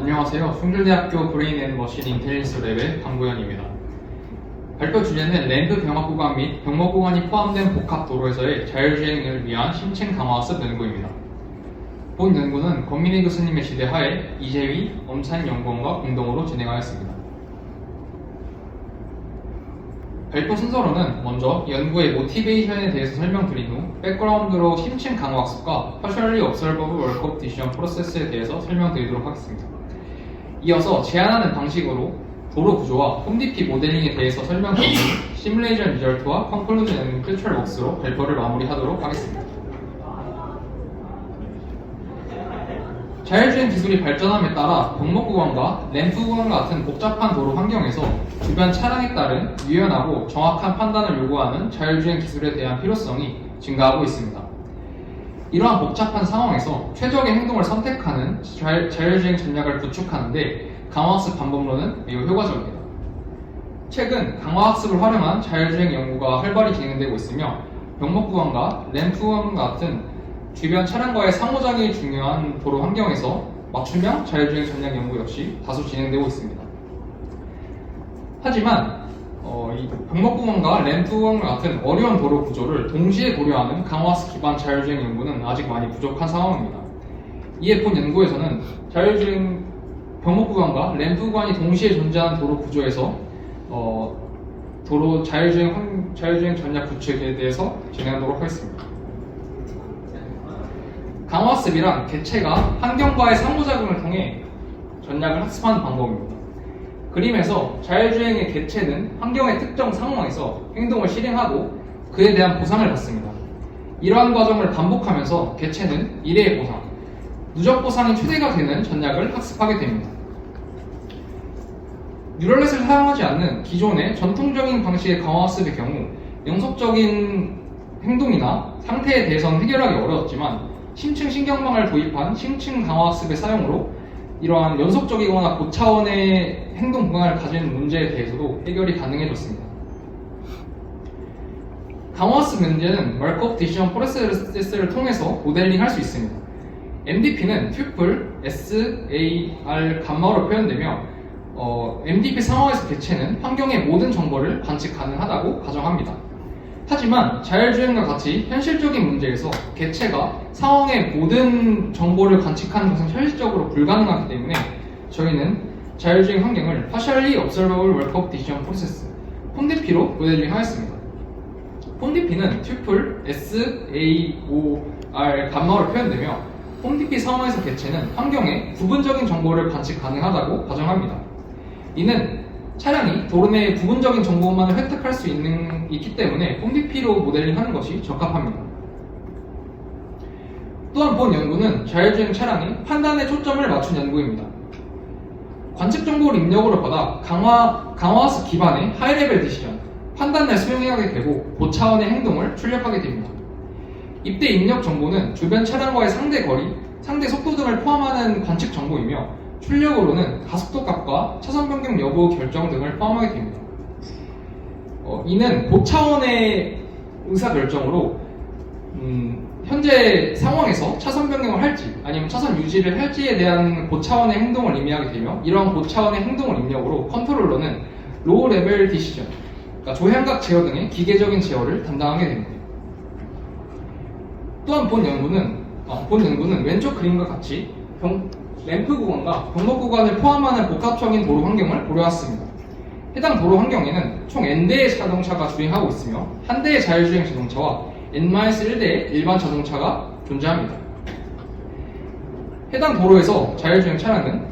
안녕하세요. 숭실대학교 브레인 앤 머신 인텔리전스 랩의 강보현입니다. 발표 주제는 램프 병합 구간 및 병목 구간이 포함된 복합 도로에서의 자율주행을 위한 심층 강화학습 연구입니다. 본 연구는 권민희 교수님의 지대하에 이재휘, 엄찬 연구원과 공동으로 진행하였습니다. 발표 순서로는 먼저 연구의 모티베이션에 대해서 설명드린 후 백그라운드로 심층 강화학습과 Partially Observable Workup Decision Process에 대해서 설명드리도록 하겠습니다. 이어서 제안하는 방식으로 도로 구조와 홈DP 모델링에 대해서 설명드린 후 시뮬레이션 리절트와 컨클루전 앤 퓨처 웍스로 발표를 마무리하도록 하겠습니다. 자율주행 기술이 발전함에 따라 병목 구간과 램프 구간 같은 복잡한 도로 환경에서 주변 차량에 따른 유연하고 정확한 판단을 요구하는 자율주행 기술에 대한 필요성이 증가하고 있습니다. 이러한 복잡한 상황에서 최적의 행동을 선택하는 자율주행 전략을 구축하는 데 강화학습 방법론은 매우 효과적입니다. 최근 강화학습을 활용한 자율주행 연구가 활발히 진행되고 있으며 병목 구간과 램프 구간 같은 주변 차량과의 상호작용이 중요한 도로 환경에서 맞춤형 자율주행 전략 연구 역시 다수 진행되고 있습니다. 하지만 이 병목 구간과 램프 구간 같은 어려운 도로 구조를 동시에 고려하는 강화학습 기반 자율주행 연구는 아직 많이 부족한 상황입니다. 이에 본 연구에서는 병목 구간과 램프 구간이 동시에 존재하는 도로 구조에서 도로 자율주행 전략 구축에 대해서 진행하도록 하겠습니다. 강화학습이란 개체가 환경과의 상호작용을 통해 전략을 학습하는 방법입니다. 그림에서 자율주행의 개체는 환경의 특정 상황에서 행동을 실행하고 그에 대한 보상을 받습니다. 이러한 과정을 반복하면서 개체는 일회의 보상, 누적 보상이 최대가 되는 전략을 학습하게 됩니다. 뉴럴넷을 사용하지 않는 기존의 전통적인 방식의 강화학습의 경우 영속적인 행동이나 상태에 대해서는 해결하기 어려웠지만 심층 신경망을 도입한 심층 강화학습의 사용으로 이러한 연속적이거나 고차원의 행동 구간을 가진 문제에 대해서도 해결이 가능해졌습니다. 강화학습 문제는 Markov Decision Process를 통해서 모델링할 수 있습니다. MDP는 튜플, SAR, 감마로 표현되며 MDP 상황에서 개체는 환경의 모든 정보를 관측 가능하다고 가정합니다. 하지만 자율주행과 같이 현실적인 문제에서 개체가 상황의 모든 정보를 관측하는 것은 현실적으로 불가능하기 때문에 저희는 자율주행 환경을 Partially Observable Workup Decision Process, 홈DP로 모델링하였습니다. 홈DP는 튜플, SAOR, 감마로 표현되며 홈DP 상황에서 개체는 환경의 부분적인 정보를 관측 가능하다고 가정합니다. 이는 차량이 도로 내의 부분적인 정보만을 획득할 수 있기 때문에 홈DP로 모델링하는 것이 적합합니다. 또한 본 연구는 자율주행 차량이 판단에 초점을 맞춘 연구입니다. 관측 정보를 입력으로 받아 강화학습 기반의 하이레벨 디시전, 판단을 수행하게 되고 고차원의 행동을 출력하게 됩니다. 입대 입력 정보는 주변 차량과의 상대 거리, 상대 속도 등을 포함하는 관측 정보이며 출력으로는 가속도 값과 차선 변경 여부 결정 등을 포함하게 됩니다. 이는 고차원의 의사결정으로 현재 상황에서 차선 변경을 할지 아니면 차선 유지를 할지에 대한 고차원의 행동을 의미하게 되며 이러한 고차원의 행동을 입력으로 컨트롤러는 로우 레벨 디시전, 그러니까 조향각 제어 등의 기계적인 제어를 담당하게 됩니다. 또한 본 연구는 왼쪽 그림과 같이 램프 구간과 병목 구간을 포함하는 복합적인 도로 환경을 고려했습니다. 해당 도로 환경에는 총 N대의 자동차가 주행하고 있으며 한 대의 자율주행 자동차와 N-1대의 일반 자동차가 존재합니다. 해당 도로에서 자율주행 차량은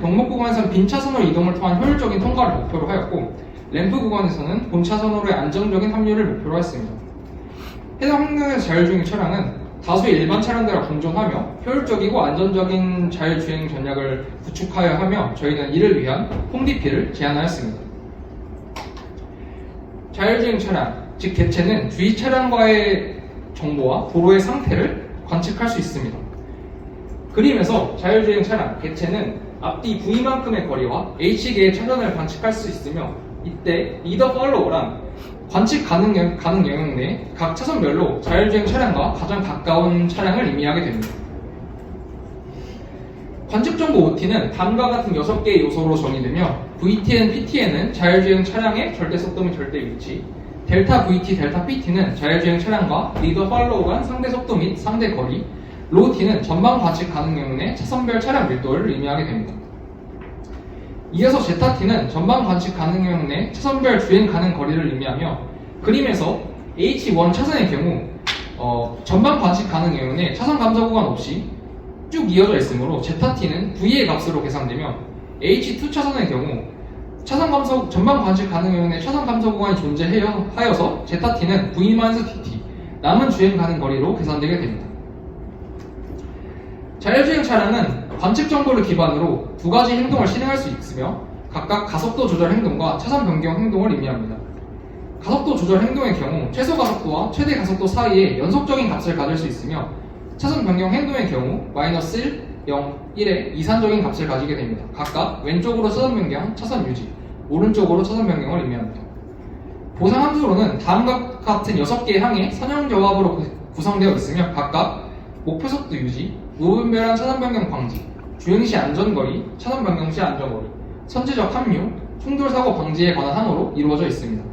병목 구간에서는 빈 차선으로 이동을 통한 효율적인 통과를 목표로 하였고 램프 구간에서는 본 차선으로의 안정적인 합류를 목표로 했습니다. 해당 환경에서 자율주행 차량은 다수의 일반 차량들과 공존하며 효율적이고 안전적인 자율주행 전략을 구축하여 하며 저희는 이를 위한 홈DP를 제안하였습니다. 자율주행 차량, 즉 개체는 주위 차량과의 정보와 도로의 상태를 관측할 수 있습니다. 그림에서 자율주행 차량, 개체는 앞뒤 V만큼의 거리와 H개의 차선을 관측할 수 있으며 이때 리더 팔로우란 관측 가능 영역 내 각 차선별로 자율주행 차량과 가장 가까운 차량을 의미하게 됩니다. 관측정보 OT는 다음과 같은 6개의 요소로 정의되며 VTN, PTN은 자율주행 차량의 절대속도 및 절대위치, 델타 VT, 델타 PT는 자율주행 차량과 리더 팔로우 간 상대속도 및 상대거리, 로 T는 전방 관측 가능 경우의 차선별 차량 밀도를 의미하게 됩니다. 이어서 제타 T는 전방 관측 가능 경우의 차선별 주행 가능 거리를 의미하며 그림에서 H1 차선의 경우 전방 관측 가능 경우의 차선 감소 구간 없이 쭉 이어져 있으므로 제타 T는 V의 값으로 계산되며 H2 차선의 경우 전방 관측 가능 경우의 차선 감소 구간이 존재하여서 제타 T는 V-TT 남은 주행 가능 거리로 계산되게 됩니다. 자율주행 차량은 관측 정보를 기반으로 두 가지 행동을 실행할 수 있으며 각각 가속도 조절 행동과 차선 변경 행동을 의미합니다. 가속도 조절 행동의 경우 최소 가속도와 최대 가속도 사이에 연속적인 값을 가질 수 있으며 차선 변경 행동의 경우 -1, 0, 1의 이산적인 값을 가지게 됩니다. 각각 왼쪽으로 차선 변경, 차선 유지, 오른쪽으로 차선 변경을 의미합니다. 보상 함수로는 다음과 같은 6개의 항의 선형조합으로 구성되어 있으며 각각 목표 속도 유지, 무분별한 차선 변경 방지, 주행 시 안전거리, 차선 변경 시 안전거리, 선제적 합류, 충돌 사고 방지에 관한 항으로 이루어져 있습니다.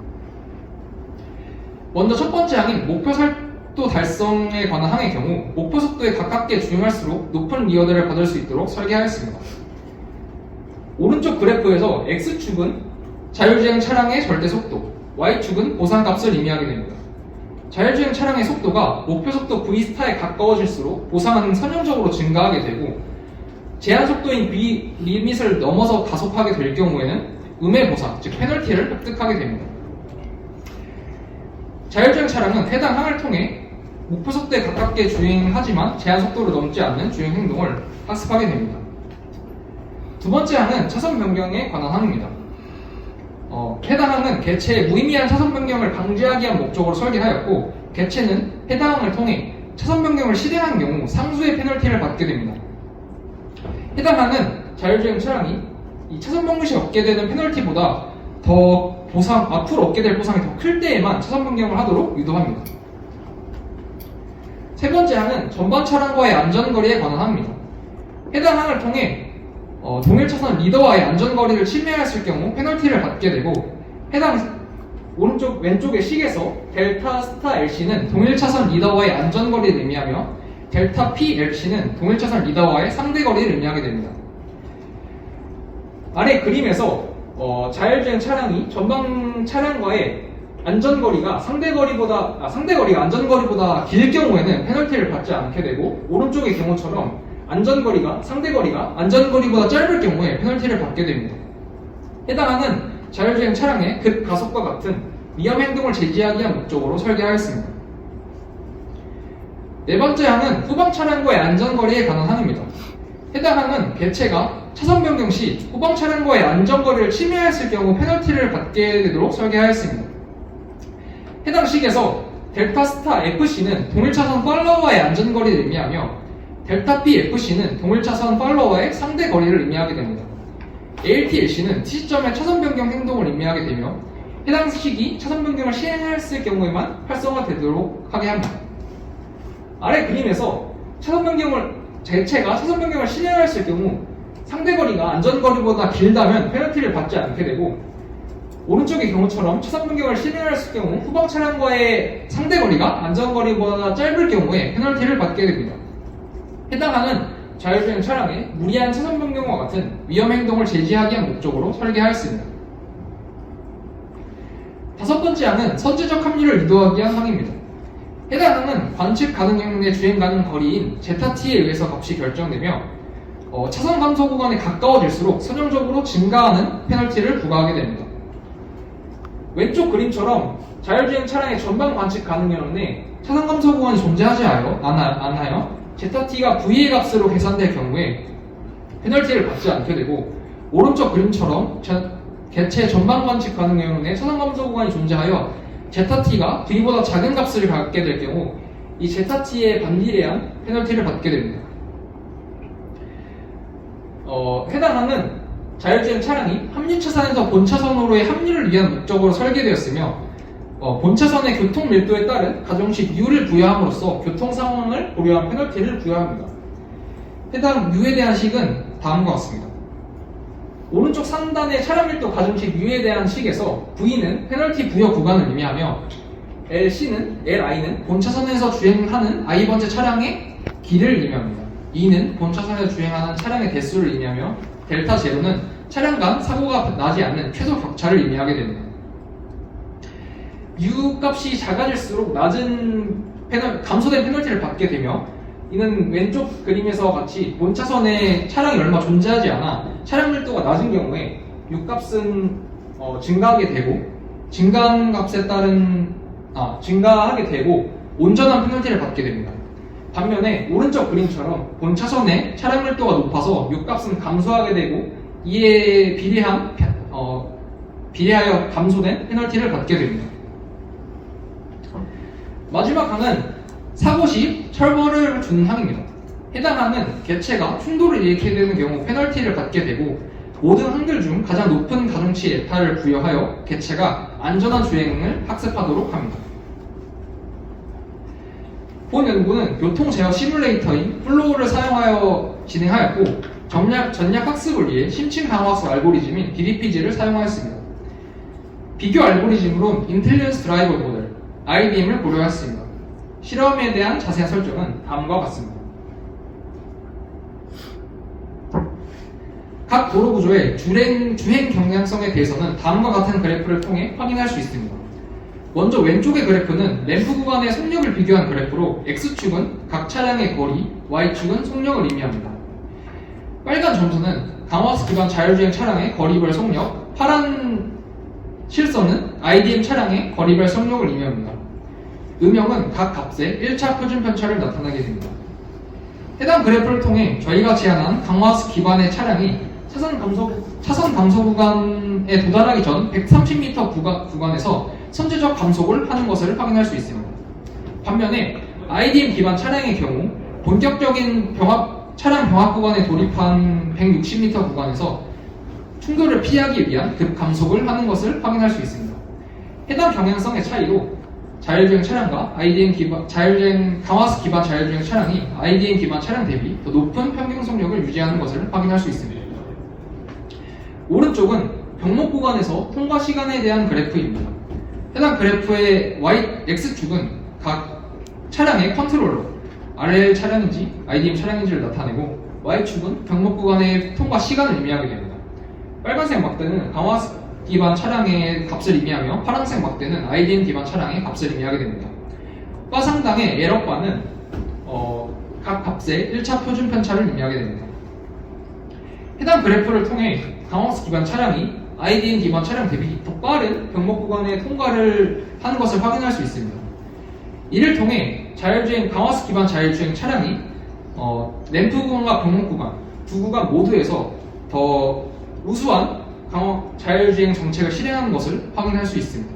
먼저 첫 번째 항인 목표 속도 달성에 관한 항의 경우 목표 속도에 가깝게 주행할수록 높은 리어드를 받을 수 있도록 설계하였습니다. 오른쪽 그래프에서 X축은 자율주행 차량의 절대 속도, Y축은 보상값을 의미하게 됩니다. 자율주행 차량의 속도가 목표 속도 V스타에 가까워질수록 보상은 선형적으로 증가하게 되고 제한 속도인 V 리밋을 넘어서 가속하게 될 경우에는 음해 보상, 즉 페널티를 획득하게 됩니다. 자율주행 차량은 해당 항을 통해 목표 속도에 가깝게 주행하지만 제한 속도를 넘지 않는 주행 행동을 학습하게 됩니다. 두 번째 항은 차선 변경에 관한 항입니다. 해당 항은 개체의 무의미한 차선 변경을 방지하기 위한 목적으로 설계하였고 개체는 해당 항을 통해 차선 변경을 실행한 경우 상수의 페널티를 받게 됩니다. 해당 항은 자율주행 차량이 이 차선 변경 시 얻게 되는 페널티보다 앞으로 얻게 될 보상이 더 클 때에만 차선 변경을 하도록 유도합니다. 세 번째 항은 전방 차량과의 안전거리에 관한 항입니다. 해당 항을 통해 동일 차선 리더와의 안전거리를 침해했을 경우 페널티를 받게 되고 해당 왼쪽의 식에서 델타 스타 LC는 동일 차선 리더와의 안전거리를 의미하며 델타 P LC는 동일 차선 리더와의 상대거리를 의미하게 됩니다. 아래 그림에서 자율주행 차량이 전방 차량과의 안전거리가 상대거리가 안전거리보다 길 경우에는 페널티를 받지 않게 되고 오른쪽의 경우처럼 상대거리가 안전거리보다 짧을 경우에 페널티를 받게 됩니다. 해당하는 자율주행 차량의 급가속과 같은 위험 행동을 제지하기 위한 목적으로 설계하였습니다. 네 번째 항은 후방 차량과의 안전거리에 관한 항입니다. 해당 항은 개체가 차선 변경 시 후방 차량과의 안전거리를 침해했을 경우 페널티를 받게 되도록 설계하였습니다. 해당 식에서 델타 스타 FC는 동일 차선 팔로워와의 안전거리를 의미하며 델타 P FC는 동일 차선 팔로워와의 상대거리를 의미하게 됩니다. ALT-LC는 T시점의 차선 변경 행동을 의미하게 되며 해당 식이 차선 변경을 시행했을 경우에만 활성화되도록 하게 합니다. 아래 그림에서 개체가 차선 변경을 실행했을 경우 상대거리가 안전거리보다 길다면 페널티를 받지 않게 되고 오른쪽의 경우처럼 차선 변경을 실행했을 경우 후방 차량과의 상대거리가 안전거리보다 짧을 경우에 페널티를 받게 됩니다. 해당하는 자율주행 차량의 무리한 차선 변경과 같은 위험 행동을 제지하기 위한 목적으로 설계하였습니다. 다섯 번째 항은 선제적 합류를 유도하기 위한 항입니다. 해당 항은 관측 가능 경로의 주행 가능 거리인 제타 T에 의해서 값이 결정되며 차선 감소 구간에 가까워질수록 선형적으로 증가하는 페널티를 부과하게 됩니다. 왼쪽 그림처럼 자율주행 차량의 전방 관측 가능 경로에 차선 감소 구간이 존재하지 않아요. 제타 T가 V의 값으로 계산될 경우에 페널티를 받지 않게 되고 오른쪽 그림처럼 개체 전방 관측 가능 경로에 차선 감소 구간이 존재하여 제타 T가 V보다 작은 값을 갖게 될 경우 이 제타 T의 반비례한 페널티를 받게 됩니다. 해당 항은 자율주행 차량이 합류차선에서 본차선으로의 합류를 위한 목적으로 설계되었으며 본차선의 교통 밀도에 따른 가정식 U를 부여함으로써 교통 상황을 고려한 페널티를 부여합니다. 해당 U에 대한 식은 다음과 같습니다. 오른쪽 상단의 차량 밀도 가중치 U에 대한 식에서 V는 페널티 부여 구간을 의미하며 LI는 본차선에서 주행하는 I번째 차량의 길을 의미합니다. E는 본차선에서 주행하는 차량의 대수를 의미하며 델타 제로는 차량 간 사고가 나지 않는 최소 격차를 의미하게 됩니다. U 값이 작아질수록 낮은 감소된 페널티를 받게 되며, 이는 왼쪽 그림에서 같이 본차선에 차량이 얼마 존재하지 않아 차량 밀도가 낮은 경우에 U 값은 증가하게 되고, 증가하게 되고 온전한 페널티를 받게 됩니다. 반면에 오른쪽 그림처럼 본차선에 차량 밀도가 높아서 U 값은 감소하게 되고, 이에 비례하여 감소된 페널티를 받게 됩니다. 마지막 항은 사고 시 처벌을 주는 항입니다. 해당 항은 개체가 충돌을 일으키게 되는 경우 페널티를 받게 되고, 모든 항들 중 가장 높은 가중치 에타를 부여하여 개체가 안전한 주행을 학습하도록 합니다. 본 연구는 교통 제어 시뮬레이터인 플로우를 사용하여 진행하였고, 전략 학습을 위해 심층 강화학습 알고리즘인 DDPG를 사용하였습니다. 비교 알고리즘으로 인텔리전스 드라이버 모델 IDM을 고려하였습니다. 실험에 대한 자세한 설정은 다음과 같습니다. 각 도로 구조의 주행 경량성에 대해서는 다음과 같은 그래프를 통해 확인할 수 있습니다. 먼저 왼쪽의 그래프는 램프 구간의 속력을 비교한 그래프로 X축은 각 차량의 거리, Y축은 속력을 의미합니다. 빨간 점수는 강화학습 기반 자율주행 차량의 거리별 속력, 파란 실선은 IDM 차량의 거리별 속력을 의미합니다. 음영은 각 값의 1차 표준 편차를 나타나게 됩니다. 해당 그래프를 통해 저희가 제안한 강화학습 기반의 차량이 차선 감소 구간에 도달하기 전 130m 구간에서 선제적 감속을 하는 것을 확인할 수 있습니다. 반면에 IDM 기반 차량의 경우 본격적인 차량 병합 구간에 돌입한 160m 구간에서 충돌을 피하기 위한 급 감속을 하는 것을 확인할 수 있습니다. 해당 경향성의 차이로 자율주행 차량과 강화학습 기반 자율주행 차량이 IDM 기반 차량 대비 더 높은 평균 속력을 유지하는 것을 확인할 수 있습니다. 오른쪽은 병목 구간에서 통과 시간에 대한 그래프입니다. 해당 그래프의 X축은 각 차량의 컨트롤러, RL 차량인지 IDM 차량인지를 나타내고, Y축은 병목 구간의 통과 시간을 의미하게 됩니다. 빨간색 막대는 강화학습 기반 차량의 값을 의미하며, 파란색 막대는 IDM 기반 차량의 값을 의미하게 됩니다. 바 상당의 에러바는 각 값의 1차 표준 편차를 의미하게 됩니다. 해당 그래프를 통해 강화학습 기반 차량이 IDM 기반 차량 대비 더 빠른 병목 구간의 통과를 하는 것을 확인할 수 있습니다. 이를 통해 강화학습 기반 자율주행 차량이 램프 구간과 병목 구간 두 구간 모두에서 더 우수한 자율주행 정책을 실행하는 것을 확인할 수 있습니다.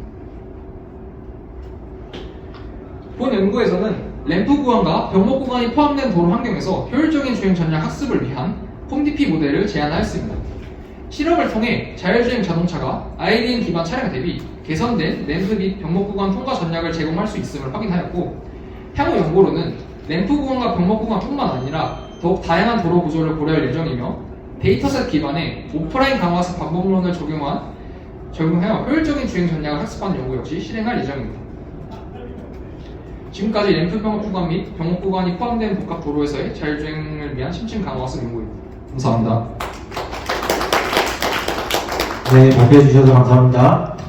본 연구에서는 램프 구간과 병목 구간이 포함된 도로 환경에서 효율적인 주행 전략 학습을 위한 폼DP 모델을 제안하였습니다. 실험을 통해 자율주행 자동차가 IDM 기반 차량 대비 개선된 램프 및 병목 구간 통과 전략을 제공할 수 있음을 확인하였고, 향후 연구로는 램프 구간과 병목 구간뿐만 아니라 더욱 다양한 도로 구조를 고려할 예정이며, 데이터셋 기반의 오프라인 강화학습 방법론을 적용하여 효율적인 주행 전략을 학습하는 연구 역시 실행할 예정입니다. 지금까지 램프 병목 구간 및 병목 구간이 포함된 복합 도로에서의 자율주행을 위한 심층 강화학습 연구입니다. 감사합니다. 네, 발표해 주셔서 감사합니다.